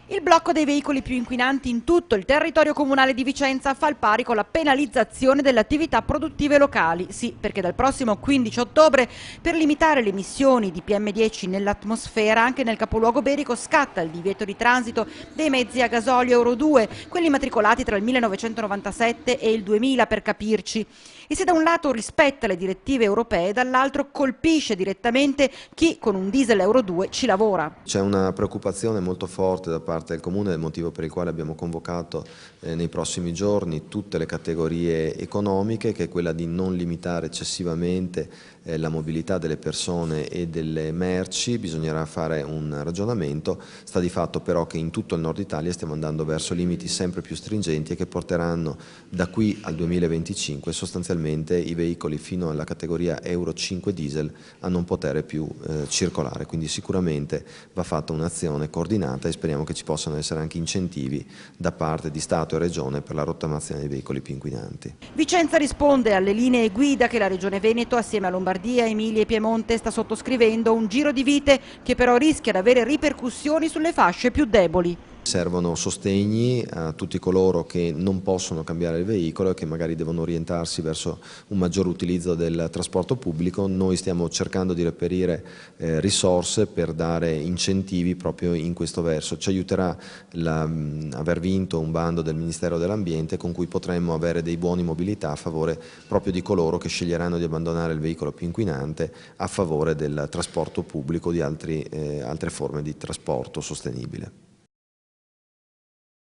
Il blocco dei veicoli più inquinanti in tutto il territorio comunale di Vicenza fa il pari con la penalizzazione delle attività produttive locali. Sì, perché dal prossimo 15 ottobre, per limitare le emissioni di PM10 nell'atmosfera, anche nel capoluogo berico scatta il divieto di transito dei mezzi a gasolio Euro 2, quelli immatricolati tra il 1997 e il 2000 per capirci. E se da un lato rispetta le direttive europee, dall'altro colpisce direttamente chi con un diesel Euro 2 ci lavora. C'è una preoccupazione molto forte da parte del Comune, del motivo per il quale abbiamo convocato nei prossimi giorni tutte le categorie economiche, che è quella di non limitare eccessivamente la mobilità delle persone e delle merci. Bisognerà fare un ragionamento. Sta di fatto però che in tutto il nord Italia stiamo andando verso limiti sempre più stringenti e che porteranno da qui al 2025 sostanzialmente i veicoli fino alla categoria Euro 5 diesel a non poter più circolare. Quindi sicuramente va fatta un'azione coordinata e speriamo che ci possano essere anche incentivi da parte di Stato e Regione per la rottamazione dei veicoli più inquinanti. Vicenza risponde alle linee guida che la Regione Veneto assieme a Lombardia, Emilia e Piemonte sta sottoscrivendo, un giro di vite che però rischia di avere ripercussioni sulle fasce più deboli. Servono sostegni a tutti coloro che non possono cambiare il veicolo e che magari devono orientarsi verso un maggior utilizzo del trasporto pubblico. Noi stiamo cercando di reperire risorse per dare incentivi proprio in questo verso. Ci aiuterà aver vinto un bando del Ministero dell'Ambiente con cui potremmo avere dei buoni mobilità a favore proprio di coloro che sceglieranno di abbandonare il veicolo più inquinante a favore del trasporto pubblico o di altre forme di trasporto sostenibile.